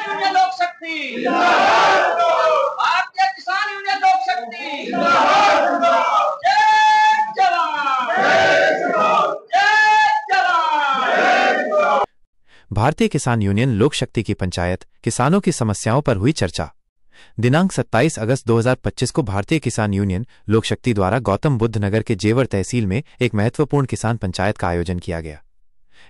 Union लोक शक्ति, भारतीय किसान यूनियन लोक शक्ति, जय जवान, जय जवान। भारतीय किसान यूनियन लोक शक्ति की पंचायत किसानों की समस्याओं पर हुई चर्चा। दिनांक 27 अगस्त 2025 को भारतीय किसान यूनियन लोक शक्ति द्वारा गौतम बुद्ध नगर के जेवर तहसील में एक महत्वपूर्ण किसान पंचायत का आयोजन किया गया।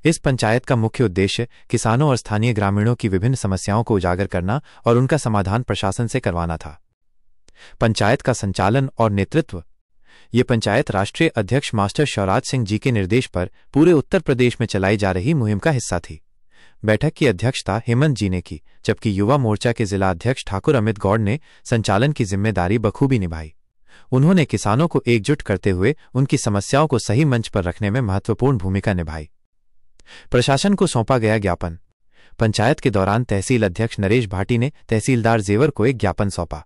इस पंचायत का मुख्य उद्देश्य किसानों और स्थानीय ग्रामीणों की विभिन्न समस्याओं को उजागर करना और उनका समाधान प्रशासन से करवाना था। पंचायत का संचालन और नेतृत्व। ये पंचायत राष्ट्रीय अध्यक्ष मास्टर शिवराज सिंह जी के निर्देश पर पूरे उत्तर प्रदेश में चलाई जा रही मुहिम का हिस्सा थी। बैठक की अध्यक्षता हेमंत जी ने की, जबकि युवा मोर्चा के जिला अध्यक्ष ठाकुर अमित गौड़ ने संचालन की जिम्मेदारी बखूबी निभाई। उन्होंने किसानों को एकजुट करते हुए उनकी समस्याओं को सही मंच पर रखने में महत्वपूर्ण भूमिका निभाई। प्रशासन को सौंपा गया ज्ञापन। पंचायत के दौरान तहसील अध्यक्ष नरेश भाटी ने तहसीलदार जेवर को एक ज्ञापन सौंपा।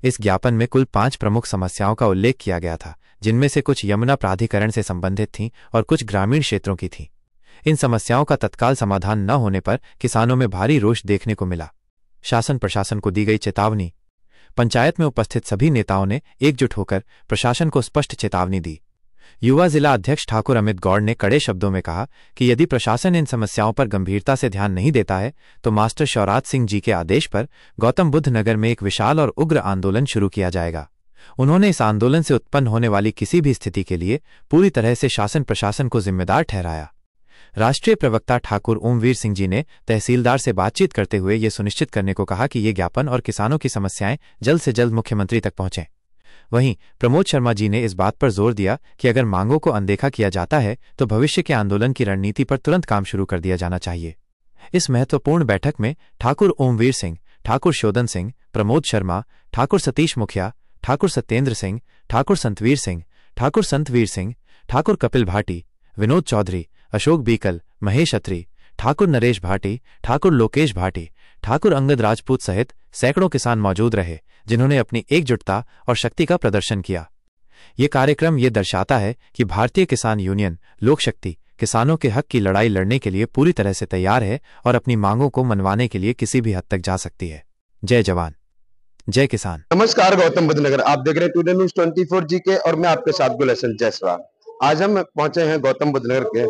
इस ज्ञापन में कुल 5 प्रमुख समस्याओं का उल्लेख किया गया था, जिनमें से कुछ यमुना प्राधिकरण से संबंधित थीं और कुछ ग्रामीण क्षेत्रों की थीं। इन समस्याओं का तत्काल समाधान न होने पर किसानों में भारी रोष देखने को मिला। शासन प्रशासन को दी गई चेतावनी। पंचायत में उपस्थित सभी नेताओं ने एकजुट होकर प्रशासन को स्पष्ट चेतावनी दी। युवा जिला अध्यक्ष ठाकुर अमित गौड़ ने कड़े शब्दों में कहा कि यदि प्रशासन इन समस्याओं पर गंभीरता से ध्यान नहीं देता है तो मास्टर शिवराज सिंह जी के आदेश पर गौतम बुद्ध नगर में एक विशाल और उग्र आंदोलन शुरू किया जाएगा। उन्होंने इस आंदोलन से उत्पन्न होने वाली किसी भी स्थिति के लिए पूरी तरह से शासन प्रशासन को जिम्मेदार ठहराया। राष्ट्रीय प्रवक्ता ठाकुर ओमवीर सिंह जी ने तहसीलदार से बातचीत करते हुए ये सुनिश्चित करने को कहा कि ये ज्ञापन और किसानों की समस्याएं जल्द से जल्द मुख्यमंत्री तक पहुंचें। वहीं प्रमोद शर्मा जी ने इस बात पर जोर दिया कि अगर मांगों को अनदेखा किया जाता है तो भविष्य के आंदोलन की रणनीति पर तुरंत काम शुरू कर दिया जाना चाहिए। इस महत्वपूर्ण बैठक में ठाकुर ओमवीर सिंह, ठाकुर शोधन सिंह, प्रमोद शर्मा, ठाकुर सतीश मुखिया, ठाकुर सत्येंद्र सिंह, ठाकुर संतवीर सिंह, ठाकुर संतवीर सिंह, ठाकुर कपिल भाटी, विनोद चौधरी, अशोक बीकल, महेश अत्री, ठाकुर नरेश भाटी, ठाकुर लोकेश भाटी, ठाकुर अंगद राजपूत सहित सैकड़ों किसान मौजूद रहे, जिन्होंने अपनी एकजुटता और शक्ति का प्रदर्शन किया। ये कार्यक्रम ये दर्शाता है कि भारतीय किसान यूनियन लोक शक्ति किसानों के हक की लड़ाई लड़ने के लिए पूरी तरह से तैयार है और अपनी मांगों को मनवाने के लिए किसी भी हद तक जा सकती है। जय जवान, जय किसान। नमस्कार, गौतम बुद्ध नगर आप देख रहे हैं टुडे न्यूज़ 24 जी के और मैं आपके साथ गुलशन जायसवाल। आज हम पहुंचे हैं गौतम बुद्ध नगर के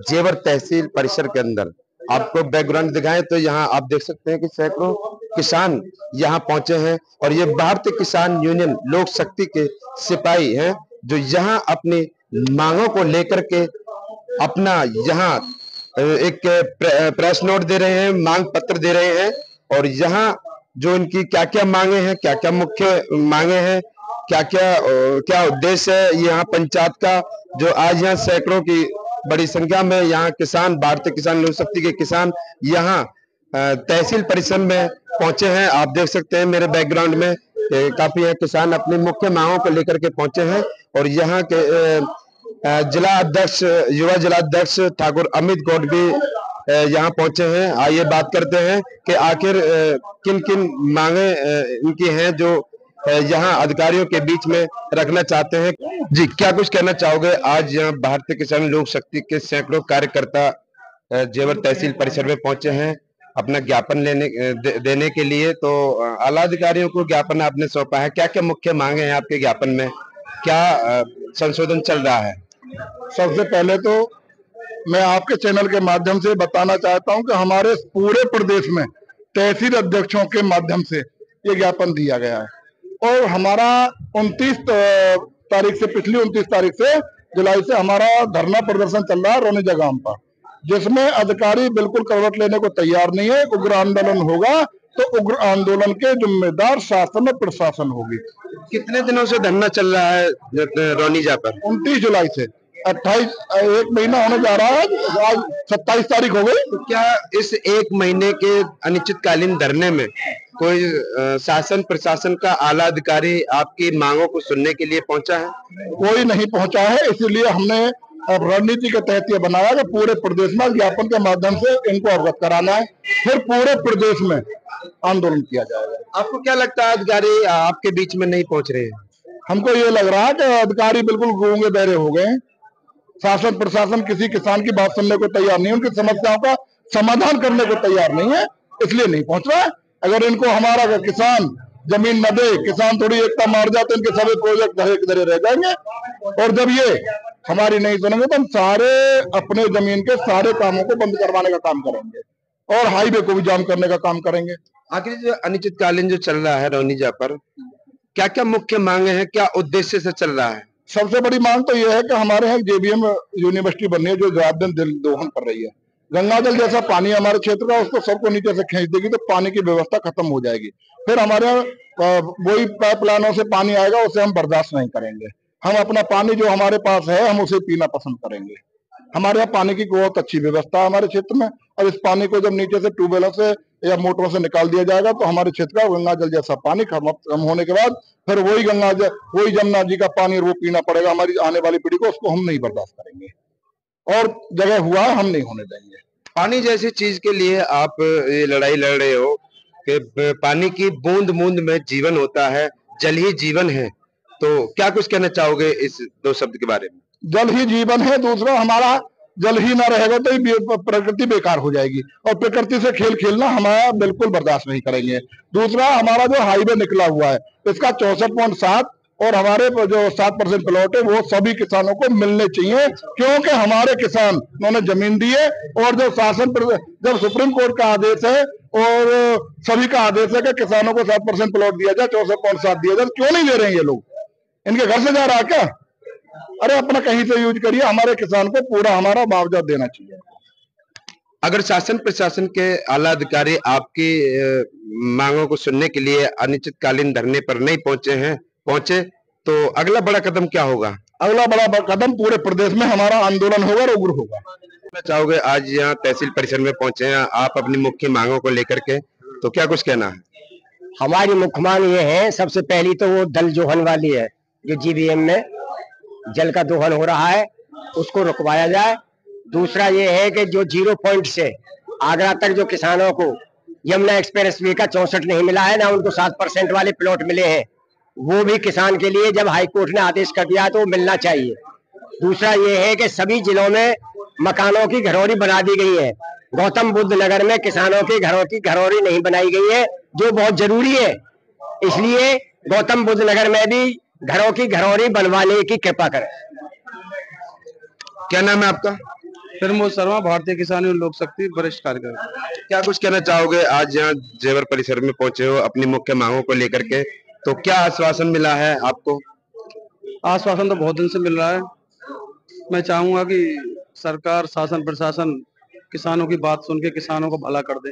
जेवर तहसील परिसर के अंदर। आपको बैकग्राउंड दिखाएं तो यहाँ आप देख सकते हैं कि सैकड़ों किसान यहाँ पहुंचे हैं और ये भारतीय किसान यूनियन लोक शक्ति के सिपाही हैं जो यहाँ अपनी मांगों को लेकर के अपना यहाँ एक प्रेस नोट दे रहे हैं, मांग पत्र दे रहे हैं और यहाँ जो इनकी क्या क्या मांगे हैं, क्या क्या मुख्य मांगे हैं, क्या उद्देश्य है यहाँ पंचायत का, जो आज यहाँ सैकड़ों की बड़ी संख्या में यहाँ किसान, भारतीय किसान लोक शक्ति के किसान यहाँ तहसील परिसर में पहुंचे हैं। आप देख सकते हैं मेरे बैकग्राउंड में काफी है किसान अपनी मुख्य मांगों को लेकर के पहुंचे हैं और यहाँ के जिला अध्यक्ष, युवा जिला अध्यक्ष ठाकुर अमित गौड़ भी यहाँ पहुंचे हैं। आइए बात करते हैं कि आखिर किन किन मांगे इनकी हैं जो यहाँ अधिकारियों के बीच में रखना चाहते हैं। जी, क्या कुछ कहना चाहोगे? आज यहाँ भारतीय किसान लोक शक्ति के सैकड़ों कार्यकर्ता जेवर तहसील परिसर में पहुंचे हैं अपना ज्ञापन देने के लिए, तो आला अधिकारियों को ज्ञापन आपने सौंपा है। क्या क्या मुख्य मांगे हैं आपके ज्ञापन में, क्या संशोधन चल रहा है? सबसे पहले तो मैं आपके चैनल के माध्यम से बताना चाहता हूं कि हमारे पूरे प्रदेश में तहसील अध्यक्षों के माध्यम से ये ज्ञापन दिया गया है और हमारा 29 तारीख से, पिछली 29 तारीख से जुलाई से हमारा धरना प्रदर्शन चल रहा है रोनीजा गांव पर, जिसमें अधिकारी बिल्कुल करवट लेने को तैयार नहीं है। उग्र आंदोलन होगा तो उग्र आंदोलन के जिम्मेदार शासन और प्रशासन होगी। कितने दिनों से धरना चल रहा है रोनीजा पर? 29 जुलाई से 28, एक महीना होने जा रहा है, आज 27 तारीख हो गई। तो क्या इस एक महीने के अनिश्चितकालीन धरने में कोई शासन प्रशासन का आला अधिकारी आपकी मांगों को सुनने के लिए पहुंचा है? कोई नहीं पहुंचा है, इसीलिए हमने अब रणनीति के तहत ये बनाया कि पूरे प्रदेश में ज्ञापन के माध्यम से इनको अवगत कराना है, फिर पूरे प्रदेश में आंदोलन किया जाएगा। आपको क्या लगता है अधिकारी आपके बीच में नहीं पहुंच रहे हैं? हमको ये लग रहा है कि अधिकारी बिल्कुल गूंगे बहरे हो गए। शासन प्रशासन किसी किसान की बात सुनने को तैयार नहीं है, उनकी समस्याओं का समाधान करने को तैयार नहीं है। इसलिए नहीं पहुंच रहा है। अगर इनको हमारा किसान जमीन न दे, किसान थोड़ी एकता मार जाते, इनके सभी प्रोजेक्ट धरे धरे रह जाएंगे। और जब ये हमारी नहीं सुनेंगे तो हम सारे अपने जमीन के सारे कामों को बंद करवाने का काम करेंगे और हाईवे को भी जाम करने का काम करेंगे। आखिर जो अनिश्चितकालीन जो चल रहा है रौनीजा पर, क्या क्या मुख्य मांगे हैं, क्या उद्देश्य से चल रहा है? सबसे बड़ी मांग तो यह है कि हमारे यहाँ जेबीएम यूनिवर्सिटी बननी है, जो रात दिन दिल दोहन कर रही है। गंगा जल जैसा पानी हमारे क्षेत्र का, उसको सबको नीचे से खींच देगी तो पानी की व्यवस्था खत्म हो जाएगी। फिर हमारे यहाँ वही पाइपलाइनों से पानी आएगा, उसे हम बर्दाश्त नहीं करेंगे। हम अपना पानी जो हमारे पास है हम उसे पीना पसंद करेंगे। हमारे यहाँ पानी की बहुत अच्छी व्यवस्था है हमारे क्षेत्र में, और इस पानी को जब नीचे से ट्यूबवेलों से या मोटरों से निकाल दिया जाएगा तो हमारे क्षेत्र का गंगा जल जैसा पानी कम होने के बाद फिर वही वही जमुना जी का पानी वो पीना पड़ेगा हमारी आने वाली पीढ़ी को। उसको हम नहीं बर्दाश्त करेंगे और जगह हुआ हम नहीं होने देंगे। पानी जैसी चीज के लिए आप ये लड़ाई लड़ रहे हो कि पानी की बूंद बूंद में जीवन होता है, जल ही जीवन है, तो क्या कुछ कहना चाहोगे इस दो शब्द के बारे में? जल ही जीवन है, दूसरा हमारा जल ही ना रहेगा तो प्रकृति बेकार हो जाएगी, और प्रकृति से खेल खेलना हमारा बिल्कुल बर्दाश्त नहीं करेंगे। दूसरा, हमारा जो हाईवे निकला हुआ है इसका 64.7 और हमारे जो 7% प्लॉट है वो सभी किसानों को मिलने चाहिए, क्योंकि हमारे किसान उन्होंने जमीन दी है। और जो जब सुप्रीम कोर्ट का आदेश है और सभी का आदेश है कि किसानों को 7% प्लॉट दिया जाए, 64.7 दिया जाए, क्यों नहीं दे रहे हैं ये लोग? इनके घर से जा रहा है क्या? अरे अपना कहीं से यूज करिए, हमारे किसान को पूरा हमारा मुआवजा देना चाहिए। अगर शासन प्रशासन के आला अधिकारी आपकी मांगों को सुनने के लिए अनिश्चितकालीन धरने पर नहीं पहुंचे तो अगला बड़ा कदम क्या होगा? अगला बड़ा कदम पूरे प्रदेश में हमारा आंदोलन होगा और उग्र होगा। मैं चाहोगे आज यहाँ तहसील परिसर में पहुंचे हैं आप अपनी मुख्य मांगों को लेकर के, तो क्या कुछ कहना है? हमारी मुख्य मांग ये है, सबसे पहली तो वो दल दोहन वाली है, जो जीबीएम में जल का दोहन हो रहा है उसको रुकवाया जाए। दूसरा ये है कि जो 0 पॉइंट से आगरा तक जो किसानों को यमुना एक्सप्रेस वे का 64 नहीं मिला है ना, उनको 7% वाले प्लॉट मिले हैं, वो भी किसान के लिए जब हाईकोर्ट ने आदेश कर दिया तो मिलना चाहिए। दूसरा ये है कि सभी जिलों में मकानों की घरौरी बना दी गई है। गौतम बुद्ध नगर में किसानों के घरों की घरौरी नहीं बनाई गई है, जो बहुत जरूरी है। इसलिए गौतम बुद्ध नगर में भी घरों की घरौरी बनवाने की कृपा करें। क्या नाम है आपका? प्रमोद शर्मा, भारतीय किसान यूनियन लोक शक्ति वरिष्ठ कार्यकर्ता। क्या कुछ कहना चाहोगे आज यहाँ जेवर परिसर में पहुंचे हो अपनी मुख्य मांगों को लेकर के, तो क्या आश्वासन मिला है आपको? आश्वासन तो बहुत दिन से मिल रहा है। मैं चाहूंगा कि सरकार, शासन प्रशासन किसानों की बात सुन के किसानों को भला कर दे।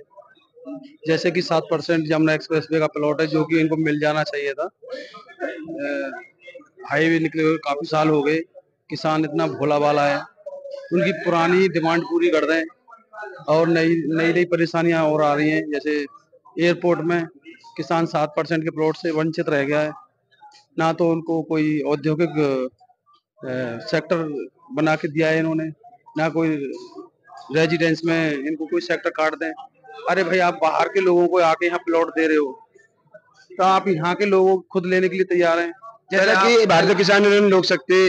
जैसे कि 7% यमुना एक्सप्रेस वे का प्लॉट है जो कि इनको मिल जाना चाहिए था। हाईवे निकले हुए काफी साल हो गए, किसान इतना भोला भाला है, उनकी पुरानी डिमांड पूरी कर दें। और नई परेशानियां और आ रही हैं, जैसे एयरपोर्ट में किसान 7% के प्लॉट से वंचित रह गया है। ना तो उनको कोई औद्योगिक सेक्टर बना के दिया है इन्होंने, ना कोई रेजिडेंस में इनको कोई सेक्टर काट दें। अरे भाई, आप बाहर के लोगों को आके यहाँ प्लॉट दे रहे हो तो आप यहाँ के लोगों को खुद लेने के लिए तैयार हैं। जैसा कि भारतीय किसान यूनियन लोक शक्ति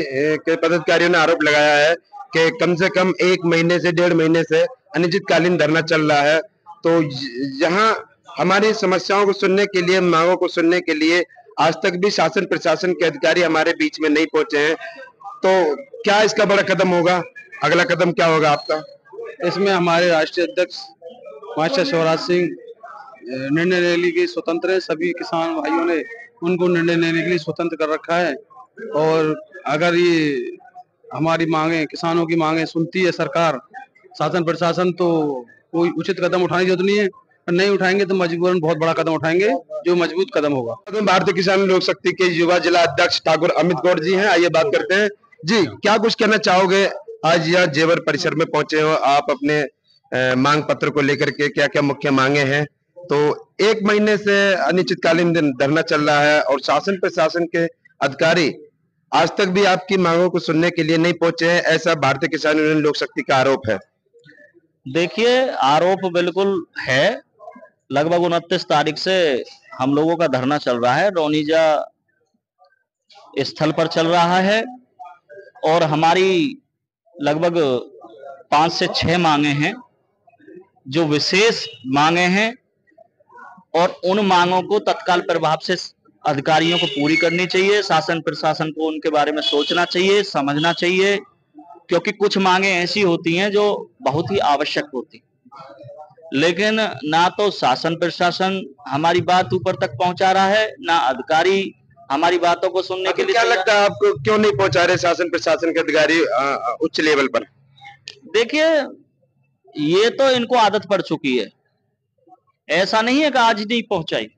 के पदाधिकारियों ने आरोप लगाया है कि कम से कम 1 महीने से 1.5 महीने से अनिश्चितकालीन धरना चल रहा है, तो यहाँ हमारी समस्याओं को सुनने के लिए, मांगों को सुनने के लिए आज तक भी शासन प्रशासन के अधिकारी हमारे बीच में नहीं पहुंचे हैं, तो क्या इसका बड़ा कदम होगा? अगला कदम क्या होगा आपका? इसमें हमारे राष्ट्रीय अध्यक्ष मास्टर शिवराज सिंह निर्णय लेने के लिए स्वतंत्र है। सभी किसान भाइयों ने उनको निर्णय लेने के लिए स्वतंत्र कर रखा है, और अगर ये हमारी मांगे, किसानों की मांगे सुनती है सरकार, शासन प्रशासन, तो कोई उचित कदम उठाने की जरूरत नहीं है। नहीं उठाएंगे तो मजबूरन बहुत बड़ा कदम उठाएंगे, जो मजबूत कदम होगा। भारतीय किसान लोक शक्ति के युवा जिला अध्यक्ष ठाकुर अमित गौड़ जी हैं, आइए बात करते हैं। जी, क्या कुछ कहना चाहोगे? आज यहाँ जेवर परिसर में पहुंचे हो आप अपने मांग पत्र को लेकर के, क्या क्या मुख्य मांगे हैं? तो 1 महीने से अनिश्चितकालीन धरना चल रहा है और शासन प्रशासन के अधिकारी आज तक भी आपकी मांगों को सुनने के लिए नहीं पहुंचे हैं, ऐसा भारतीय किसान यूनियन लोक शक्ति का आरोप है। देखिए, आरोप बिल्कुल है। लगभग 29 तारीख से हम लोगों का धरना चल रहा है, रौनीजा स्थल पर चल रहा है, और हमारी लगभग 5 से 6 मांगे हैं। जो विशेष मांगे हैं और उन मांगों को तत्काल प्रभाव से अधिकारियों को पूरी करनी चाहिए। शासन प्रशासन को उनके बारे में सोचना चाहिए, समझना चाहिए, क्योंकि कुछ मांगे ऐसी होती हैं जो बहुत ही आवश्यक होती, लेकिन ना तो शासन प्रशासन हमारी बात ऊपर तक पहुंचा रहा है, ना अधिकारी हमारी बातों को सुनने के लिए। क्या लगता है आपको, क्यों नहीं पहुंचा रहे शासन प्रशासन के अधिकारी उच्च लेवल पर? देखिए, ये तो इनको आदत पड़ चुकी है, ऐसा नहीं है कि आज नहीं पहुंचाई।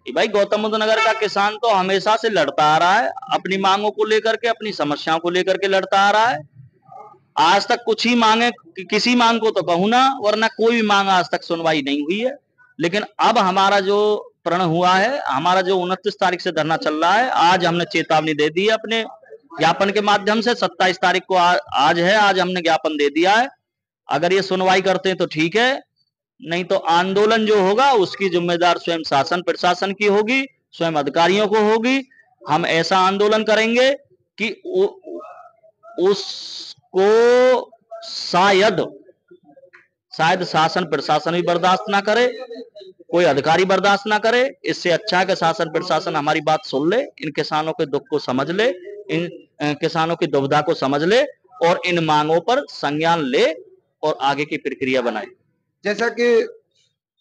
भाई गौतम बुद्ध नगर का किसान तो हमेशा से लड़ता आ रहा है, अपनी मांगों को लेकर के, अपनी समस्याओं को लेकर के लड़ता आ रहा है। आज तक कुछ ही मांगे, किसी मांग को तो कहूं ना, वरना कोई भी मांग आज तक सुनवाई नहीं हुई है। लेकिन अब हमारा जो प्रण हुआ है, हमारा जो 29 तारीख से धरना चल रहा है, आज हमने चेतावनी दे दी है अपने ज्ञापन के माध्यम से। 27 तारीख को आज है, आज हमने ज्ञापन दे दिया है। अगर ये सुनवाई करते हैं तो ठीक है, नहीं तो आंदोलन जो होगा उसकी जिम्मेदार स्वयं शासन प्रशासन की होगी, स्वयं अधिकारियों को होगी। हम ऐसा आंदोलन करेंगे कि उसको शायद शासन प्रशासन भी बर्दाश्त ना करे, कोई अधिकारी बर्दाश्त ना करे। इससे अच्छा है कि शासन प्रशासन हमारी बात सुन ले, इन किसानों के दुख को समझ ले, इन किसानों की दुविधा को समझ ले और इन मांगों पर संज्ञान ले और आगे की प्रक्रिया बनाए। जैसा कि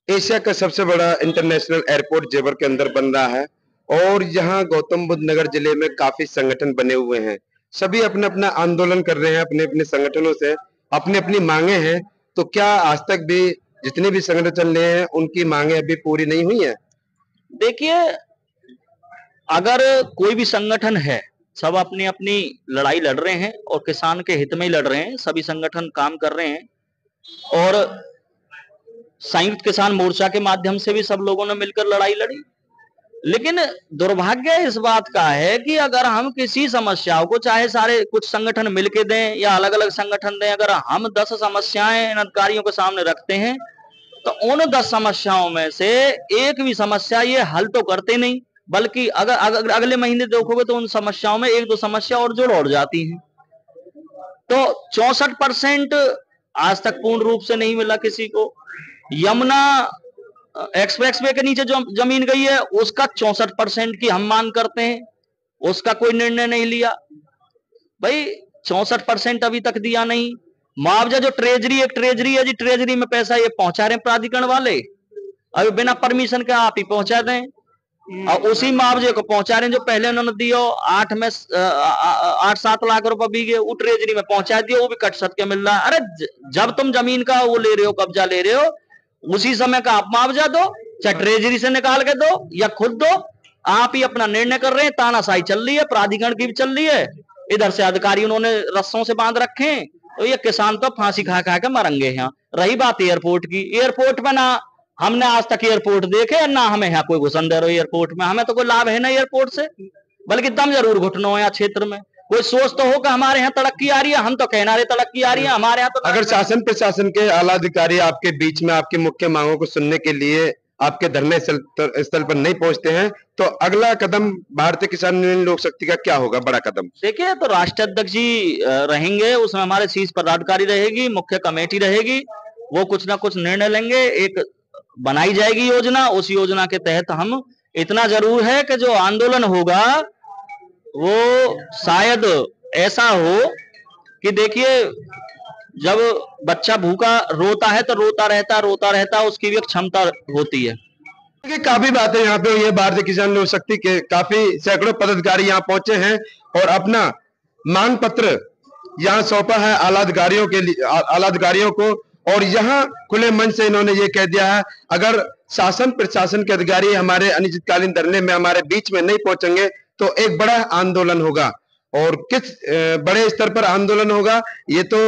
एशिया का सबसे बड़ा इंटरनेशनल एयरपोर्ट जेवर के अंदर बन रहा है और यहाँ गौतम बुद्ध नगर जिले में काफी संगठन बने हुए हैं, सभी अपना अपना आंदोलन कर रहे हैं, अपने अपने संगठनों से अपनी अपनी मांगे हैं। तो क्या आज तक भी जितने भी संगठन चल रहे हैं उनकी मांगे अभी पूरी नहीं हुई है? देखिए, अगर कोई भी संगठन है, सब अपनी अपनी लड़ाई लड़ रहे हैं और किसान के हित में ही लड़ रहे हैं, सभी संगठन काम कर रहे हैं और संयुक्त किसान मोर्चा के माध्यम से भी सब लोगों ने मिलकर लड़ाई लड़ी। लेकिन दुर्भाग्य इस बात का है कि अगर हम किसी समस्याओं को, चाहे सारे कुछ संगठन मिलके दें या अलग अलग संगठन दें, अगर हम 10 समस्याएं इन अधिकारियों के सामने रखते हैं तो उन 10 समस्याओं में से एक भी समस्या ये हल तो करते नहीं, बल्कि अगर अगले महीने देखोगे तो उन समस्याओं में 1-2 समस्या और जोड़ जाती हैं। तो 64% आज तक पूर्ण रूप से नहीं मिला किसी को। यमुना एक्सप्रेसवे के नीचे जो जमीन गई है उसका 64% की हम मांग करते हैं, उसका कोई निर्णय नहीं लिया। भाई 64% अभी तक दिया नहीं। मुआवजा जो ट्रेजरी, एक ट्रेजरी है जी, ट्रेजरी में पैसा ये पहुंचा रहे प्राधिकरण वाले, अभी बिना परमिशन के आप ही पहुंचा दें और उसी मुआवजे को पहुंचा रहे हैं जो पहले उन्होंने दिया 8-7 लाख रुपए बीघे, वो ट्रेजरी में पहुंचा दिया, वो भी कट सट के मिल रहा है। अरे जब तुम जमीन का वो ले रहे हो, कब्जा ले रहे हो, उसी समय का आप मुआवजा दो, चाहे ट्रेजरी से निकाल के दो या खुद दो। आप ही अपना निर्णय कर रहे हैं, तानाशाही चल रही है, प्राधिकरण की भी चल रही है, इधर से अधिकारी उन्होंने रस्सों से बांध रखे हैं, तो ये किसान तो फांसी खा खा के मरेंगे यहाँ। रही बात एयरपोर्ट की, एयरपोर्ट में ना हमने आज तक एयरपोर्ट देखे, ना हमें यहाँ कोई घुसन दे रहा है एयरपोर्ट में, हमें तो कोई लाभ है ना एयरपोर्ट से, बल्कि दम जरूर घुटना है यहाँ क्षेत्र में। कोई सोच तो हो कि हमारे यहाँ तरक्की आ रही है, हम तो कहना रहे तरक्की आ रही है हमारे यहाँ तो। अगर शासन प्रशासन के आला अधिकारी आपके बीच में आपकी मुख्य मांगों को सुनने के लिए आपके धरने स्थल पर नहीं पहुंचते हैं तो अगला कदम भारतीय किसान यूनियन लोक शक्ति का क्या होगा, बड़ा कदम? देखिए, तो राष्ट्रीय अध्यक्ष जी रहेंगे, उसमें हमारे शीर्ष पदाधिकारी रहेगी, मुख्य कमेटी रहेगी, वो कुछ ना कुछ निर्णय लेंगे, एक बनाई जाएगी योजना। उस योजना के तहत हम, इतना जरूर है कि जो आंदोलन होगा वो शायद ऐसा हो कि देखिए, जब बच्चा भूखा रोता है तो रोता रहता, उसकी भी एक क्षमता होती है। काफी बातें यहाँ पे हुई है। भारतीय किसान लोक शक्ति के काफी सैकड़ों पदाधिकारी यहाँ पहुंचे हैं और अपना मांग पत्र यहाँ सौंपा है आला अधिकारियों को, और यहाँ खुले मन से इन्होंने ये कह दिया है, अगर शासन प्रशासन के अधिकारी हमारे अनिश्चितकालीन धरने में हमारे बीच में नहीं पहुंचेंगे तो एक बड़ा आंदोलन होगा। और किस बड़े स्तर पर आंदोलन होगा ये तो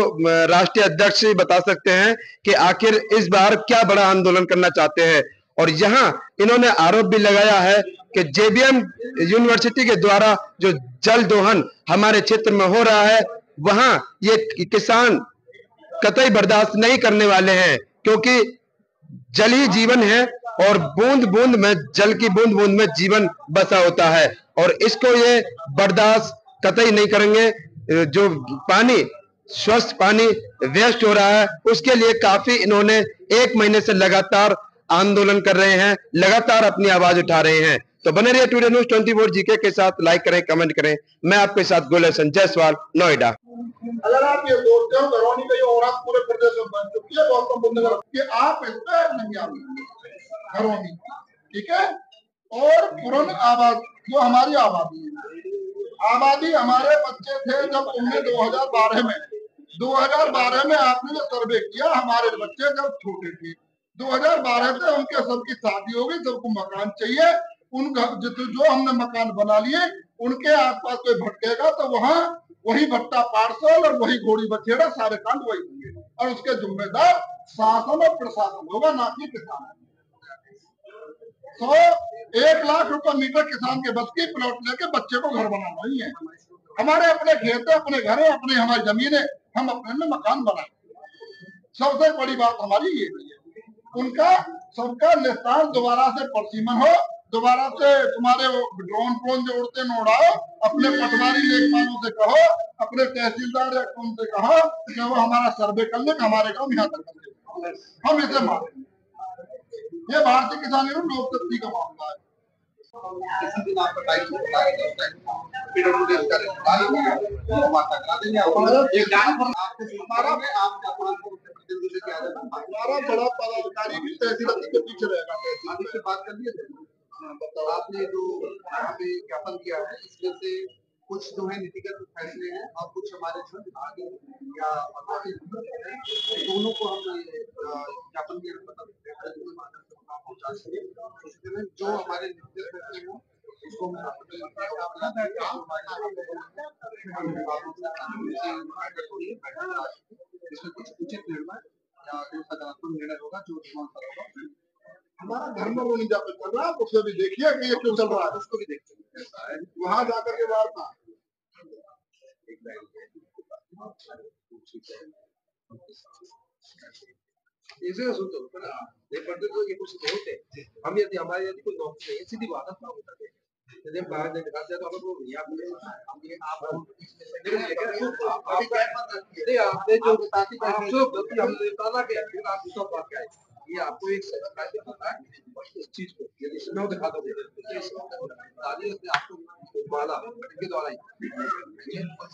राष्ट्रीय अध्यक्ष ही बता सकते हैं कि आखिर इस बार क्या बड़ा आंदोलन करना चाहते हैं। और यहाँ इन्होंने आरोप भी लगाया है कि जेबीएम यूनिवर्सिटी के द्वारा जो जल दोहन हमारे क्षेत्र में हो रहा है, वहां ये किसान कतई बर्दाश्त नहीं करने वाले हैं, क्योंकि जल ही जीवन है और बूंद बूंद में, जल की बूंद बूंद में जीवन बसा होता है और इसको ये बर्दाश्त कतई नहीं करेंगे। जो पानी, स्वस्थ पानी वेस्ट हो रहा है, उसके लिए काफी इन्होंने 1 महीने से लगातार आंदोलन कर रहे हैं, लगातार अपनी आवाज उठा रहे हैं। तो बने रहिए टुडे न्यूज़ 24 जीके के साथ, लाइक करें, कमेंट करें। मैं आपके साथ गुलशन जायसवाल, नोएडा। अगर आप ये सोचते हो बरौनी का ये औरत पूरे प्रदेश में बन चुकी है गौतम बुद्ध नगर कि आप इस पे नहीं आते बरौनी, ठीक है। और पूर्ण आबादी जो हमारी आबादी है, आबादी हमारे बच्चे थे जब उनने 2012 में आपने जो सर्वे किया, हमारे बच्चे जब छोटे थे 2012 से उनके सबकी शादी हो गई, सबको मकान चाहिए। उन जो हमने मकान बना लिए उनके आसपास कोई भटकेगा तो वहाँ वही भट्टा पार्सल और वही घोड़ी बछेड़ा सारे कांड वही होंगे, और उसके जिम्मेदार शासन और प्रशासन होगा, ना कि किसान। तो 1 लाख रुपए मीटर किसान के बस की प्लॉट लेके बच्चे को घर बनाना ही है। हमारे अपने खेत है, अपने घर है, अपने हमारी जमीन है, हम अपने में मकान बनाए। सबसे बड़ी बात हमारी ये है। उनका सबका निस्तार दोबारा से परसीमन हो, दोबारा से तुम्हारे ड्रोन फ्रोन जो उड़ते न उड़ाओ, अपने पटवारी लेखपालों से कहो, अपने तहसीलदार या उनसे कहो कि वो हमारा सर्वे कर ले, हमारे गांव यहाँ तक कर ले, हम इसे मानेंगे। ये भारतीय किसान यूनियन लोकशक्ति का मामला है। किसी दिन आपका टाइम होता है पीडब्ल्यूडी का माता करा देंगे हमारा बड़ा पदाधिकारी भी तहसील के पीछे रहेगा। से बात कर लिए थे आपने जो ज्ञापन किया है, इसमें से कुछ जो है नीतिगत फैसले हैं और कुछ हमारे जो विभाग या दोनों को हम ज्ञापन के पहुंचा सके। उसके में जो हमारे नीतिगत फैसले हैं उसको इसमें कुछ उचित निर्णय या जो सकारात्मक निर्णय होगा, जो हमारा धर्म वो नहीं जाकर चल रहा, उससे भी देखिए कि ये क्यों चल रहा है, उसको भी देखिए वहां जाकर के वार्ता। इसे सोचो ये पढ़ते तो ये कुछ होते हम यदि हमारे यदि कोई नौकरी है, सीधी बात है होता है। यदि हम बाहर निकाल जाए तो हमें वो आपने जो हमने बताना क्या आप सब बात क्या है, ये आपको एक सच्चाई पता है इस चीज को, यदि मैं दिखा दो आपको माला के द्वारा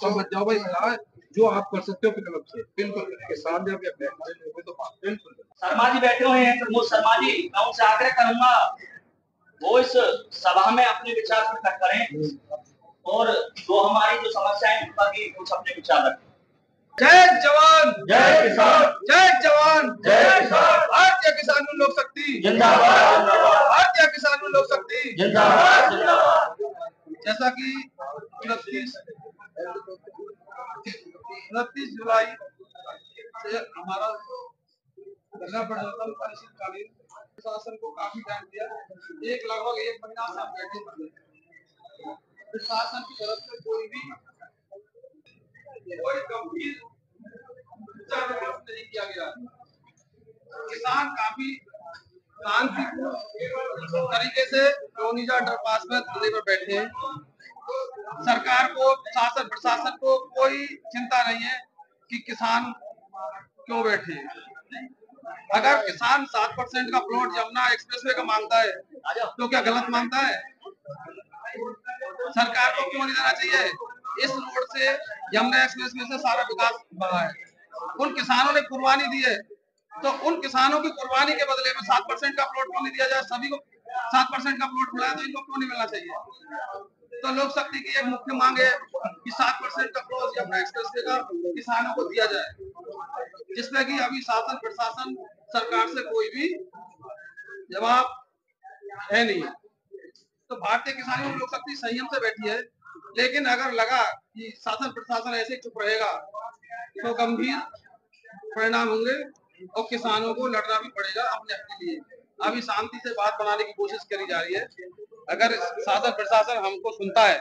सब बच जाओ भाई, जो आप कर सकते हो कलम से बिल्कुल किसान जब तो बिल्कुल। शर्मा जी बैठे हुए हैं, प्रमोद शर्मा जी, मैं उनसे आग्रह करूंगा वो इस सभा में अपने विचार प्रकट करें और जो हमारी जो समस्याएं उन पर भी कुछ अपने विचार रखें। जय जवान जय किसान, जय जवान जय किसान, भारतीय किसान लोक शक्ति जिंदाबाद, भारतीय किसान लोक शक्ति जिंदाबाद, जिंदाबाद। जैसा कि 29 जुलाई से हमारा धरना प्रदर्शन अनिश्चितकालीन प्रशासन को काफी टाइम दिया, लगभग 1 महीना से हम बैठे थे। प्रशासन की तरफ से कोई गंभीर नहीं किया गया। किसान काफी शांतिपूर्ण तरीके से रोनीजा अंडरपास में धरने पर बैठे हैं। सरकार को, शासन प्रशासन को कोई चिंता नहीं है कि किसान क्यों बैठे हैं। अगर किसान 7% का प्लॉट यमुना एक्सप्रेसवे का मांगता है तो क्या गलत मांगता है? सरकार को क्यों नहीं देना चाहिए? इस रोड से यमुना एक्सप्रेसवे से सारा विकास बढ़ा है, उन किसानों ने कुर्बानी दी है, तो उन किसानों की कुर्बानी के बदले में 7% का प्लॉट क्यों नहीं दिया जाए? सभी को 7% का प्लॉट मिला है तो इनको क्यों नहीं मिलना चाहिए? तो लोक शक्ति की एक मुख्य मांग है कि 7% का प्लॉट यमुना एक्सप्रेसवे का किसानों को दिया जाए, जिसमें कि अभी शासन प्रशासन सरकार से कोई भी जवाब है नहीं। तो भारतीय किसान लोक शक्ति संयम से बैठी है, लेकिन अगर लगा कि शासन प्रशासन ऐसे चुप रहेगा तो गंभीर परिणाम होंगे और किसानों को लड़ना भी पड़ेगा अपने हक के लिए। अभी शांति से बात बनाने की कोशिश करी जा रही है। अगर शासन प्रशासन हमको सुनता है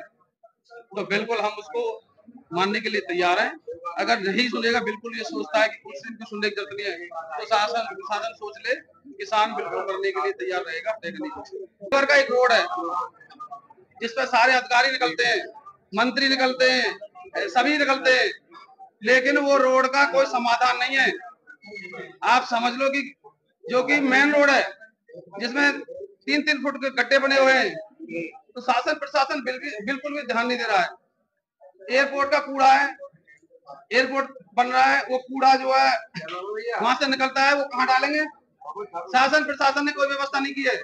तो बिल्कुल हम उसको मानने के लिए तैयार हैं। अगर नहीं सुनेगा, बिल्कुल ये सोचता है कि कुछ इनको सुनने की जरूरत नहीं है, तो शासन प्रशासन सोच ले, किसान बिल्कुल करने के लिए तैयार रहेगा। का एक रोड है जिसपे सारे अधिकारी निकलते हैं, मंत्री निकलते हैं, सभी निकलते हैं, लेकिन वो रोड का कोई समाधान नहीं है। आप समझ लो कि जो कि मेन रोड है जिसमें 3-3 फुट के गड्ढे बने हुए हैं। तो शासन प्रशासन बिल्कुल भी ध्यान नहीं दे रहा है। एयरपोर्ट का कूड़ा है, एयरपोर्ट बन रहा है, वो कूड़ा जो है वहां से निकलता है, वो कहाँ डालेंगे? शासन प्रशासन ने कोई व्यवस्था नहीं की है।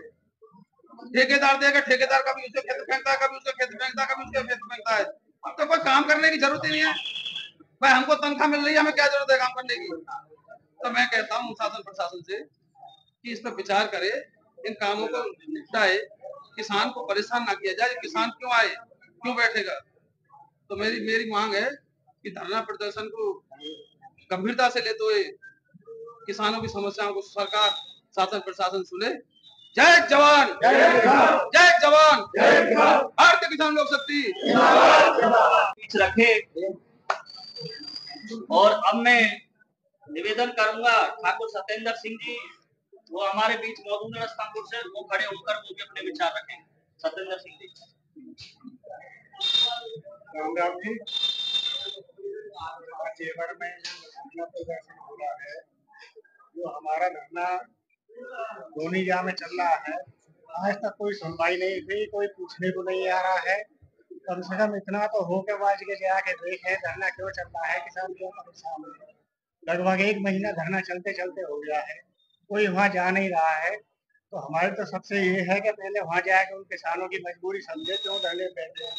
ठेकेदार देगा, ठेकेदार कभी उसके खेत फेंकता है, कभी उसके खेत फेंकता है, कभी उसके खेत फेंकता है। अब तो कोई काम करने की जरूरत ही नहीं है भाई, हमको तनख्वाह मिल रही है, हमें क्या जरूरत है काम करने की। तो मैं कहता हूँ शासन प्रशासन से कि इस पर विचार करे, इन कामों को निपटाए, किसान को परेशान ना किया जाए। किसान क्यों आए, क्यों बैठेगा? तो मेरी मांग है कि धरना प्रदर्शन को गंभीरता से लेते हुए किसानों की समस्याओं को सरकार शासन प्रशासन सुने। जय जवान, जय जवान, भारतीय किसान लोक शक्ति बीच रखे। और अब मैं निवेदन करूंगा ठाकुर सत्येंद्र सिंह जी, वो हमारे बीच मौजूद है रस्तापुर से, वो खड़े होकर वो भी अपने विचार रखें। सत्येंद्र सिंह जी। राम राम जी। जेवर में धरना प्रदर्शन हो रहा है, जो हमारा धरना दोनीजा में चल रहा है, आज तक कोई सुनवाई नहीं हुई, कोई पूछने को नहीं आ रहा है। कम से कम इतना तो हो के बाज के जाके देखें धरना क्यों चल रहा है, किसान क्यों परेशान है। लगभग 1 महीना धरना चलते चलते हो गया है, कोई वहाँ जा नहीं रहा है। तो हमारे तो सबसे ये है कि पहले वहाँ जाके उन किसानों की मजबूरी समझे, क्यों धरने बैठे हैं।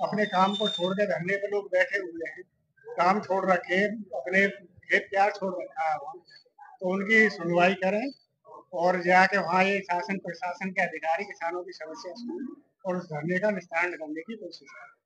अपने काम को छोड़ के धरने पे लोग बैठे हुए हैं, काम छोड़ रखे, अपने खेत प्यार छोड़ रखा है वहाँ, तो उनकी सुनवाई करें और जाके वहाँ ये शासन प्रशासन के अधिकारी किसानों की समस्या सुनें और उस धरने का निस्तारण करने की कोशिश करें।